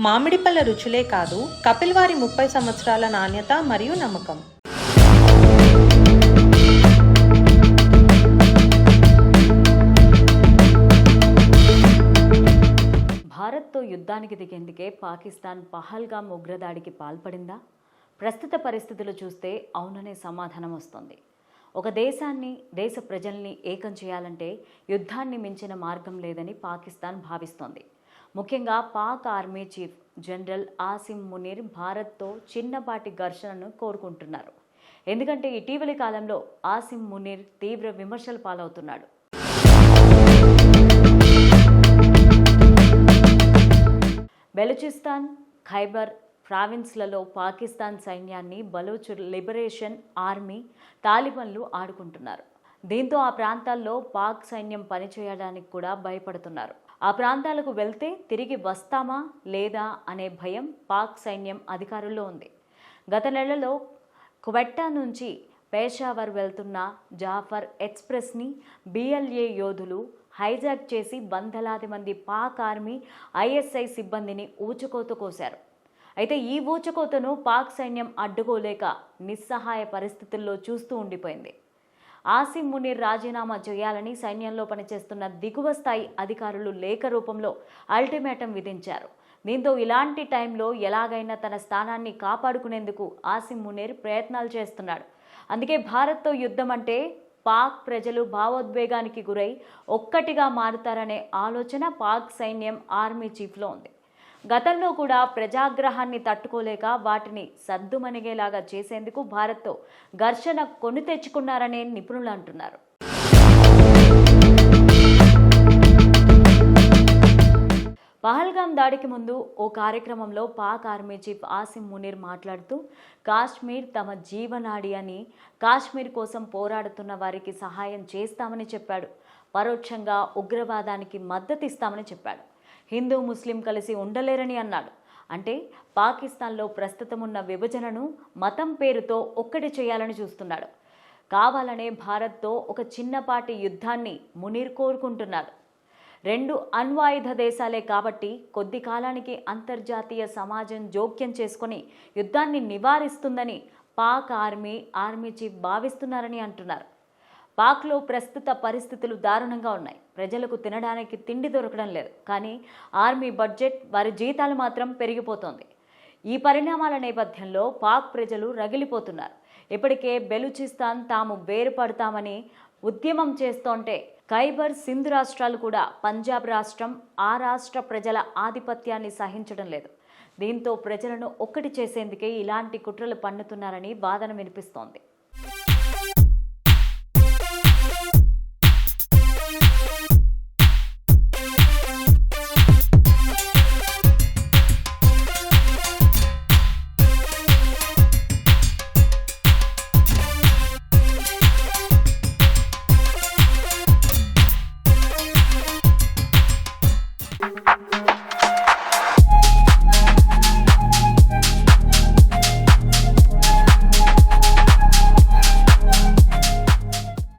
మామిడి పళ్ళ రుచులే కాదు, కపిల్ వారి 30 సంవత్సరాల నాణ్యత మరియు నమ్మకం. భారత్తో యుద్ధానికి దిగేందుకే పాకిస్తాన్ పహల్గామ్ ఉగ్రదాడికి పాల్పడిందా? ప్రస్తుత పరిస్థితులు చూస్తే అవుననే సమాధానం వస్తుంది. ఒక దేశాన్ని, దేశ ప్రజల్ని ఏకం చేయాలంటే యుద్ధాన్ని మించిన మార్గం లేదని పాకిస్తాన్ భావిస్తోంది. ముఖ్యంగా Pak army chief general Asim Munir భారత్తో చిన్నపాటి ఘర్షణను కోరుకుంటున్నారు. ఎందుకంటే ఇటీవలి కాలంలో ఆసిం మునీర్ తీవ్ర విమర్శల పాలవుతున్నాడు. బెలూచిస్తాన్, ఖైబర్ ప్రావిన్స్లలో పాకిస్తాన్ సైన్యాన్ని బలూచ్ లిబరేషన్ ఆర్మీ, తాలిబన్లు ఆడుకుంటున్నారు. దీంతో ఆ ప్రాంతాల్లో పాక్ సైన్యం పనిచేయడానికి కూడా భయపడుతున్నారు. ఆ ప్రాంతాలకు వెళ్తే తిరిగి వస్తామా లేదా అనే భయం పాక్ సైన్యం అధికారుల్లో ఉంది. గత నెలలో క్వెట్టా నుంచి పేషావర్ వెళ్తున్న జాఫర్ ఎక్స్ప్రెస్ని బిఎల్ఏ యోధులు హైజాక్ చేసి వందలాది మంది పాక్ ఆర్మీ, ఐఎస్ఐ సిబ్బందిని ఊచకోత కోశారు. అయితే ఈ ఊచకోతను పాక్ సైన్యం అడ్డుకోలేక నిస్సహాయ పరిస్థితుల్లో చూస్తూ ఉండిపోయింది. ఆసిం మునీర్ రాజీనామా చేయాలని సైన్యంలో పనిచేస్తున్న దిగువ స్థాయి అధికారులు లేఖ రూపంలో అల్టిమేటం విధించారు. దీంతో ఇలాంటి టైంలో ఎలాగైనా తన స్థానాన్ని కాపాడుకునేందుకు ఆసిం మునీర్ ప్రయత్నాలు చేస్తున్నాడు. అందుకే భారత్తో యుద్ధం అంటే పాక్ ప్రజలు భావోద్వేగానికి గురై ఒక్కటిగా మారుతారనే ఆలోచన పాక్ సైన్యం ఆర్మీ చీఫ్లో ఉంది. గతంలో కూడా ప్రజాగ్రహాన్ని తట్టుకోలేక వాటిని సద్దుమణిగేలాగా చేసేందుకు భారత్తో ఘర్షణ కొని తెచ్చుకున్నారనే నిపుణులు అంటున్నారు. పహల్గామ్ దాడికి ముందు ఓ కార్యక్రమంలో పాక్ ఆర్మీ చీఫ్ ఆసిం మునీర్ మాట్లాడుతూ కాశ్మీర్ తమ జీవనాడి అని, కాశ్మీర్ కోసం పోరాడుతున్న వారికి సహాయం చేస్తామని చెప్పాడు. పరోక్షంగా ఉగ్రవాదానికి మద్దతిస్తామని చెప్పాడు. హిందూ ముస్లిం కలిసి ఉండలేరని అన్నాడు. అంటే పాకిస్తాన్లో ప్రస్తుతం ఉన్న విభజనను మతం పేరుతో ఒక్కటి చేయాలని చూస్తున్నాడు. కావాలనే భారత్తో ఒక చిన్నపాటి యుద్ధాన్ని మునీర్ కోరుకుంటున్నాడు. రెండు అణ్వాయుధ దేశాలే కాబట్టి కొద్ది కాలానికి అంతర్జాతీయ సమాజం జోక్యం చేసుకుని యుద్ధాన్ని నివారిస్తుందని పాక్ ఆర్మీ చీఫ్ భావిస్తున్నారని అంటున్నారు. పాక్లో ప్రస్తుత పరిస్థితులు దారుణంగా ఉన్నాయి. ప్రజలకు తినడానికి తిండి దొరకడం లేదు. కానీ ఆర్మీ బడ్జెట్, వారి జీతాలు మాత్రం పెరిగిపోతోంది. ఈ పరిణామాల నేపథ్యంలో పాక్ ప్రజలు రగిలిపోతున్నారు. ఇప్పటికే బెలూచిస్తాన్ తాము వేరుపడతామని ఉద్యమం చేస్తోంటే ఖైబర్, సింధ్ రాష్ట్రాలు కూడా పంజాబ్ రాష్ట్రం, ఆ రాష్ట్ర ప్రజల ఆధిపత్యాన్ని సహించడం లేదు. దీంతో ప్రజలను ఒక్కటి చేసేందుకే ఇలాంటి కుట్రలు పన్నుతున్నారని వాదన వినిపిస్తోంది.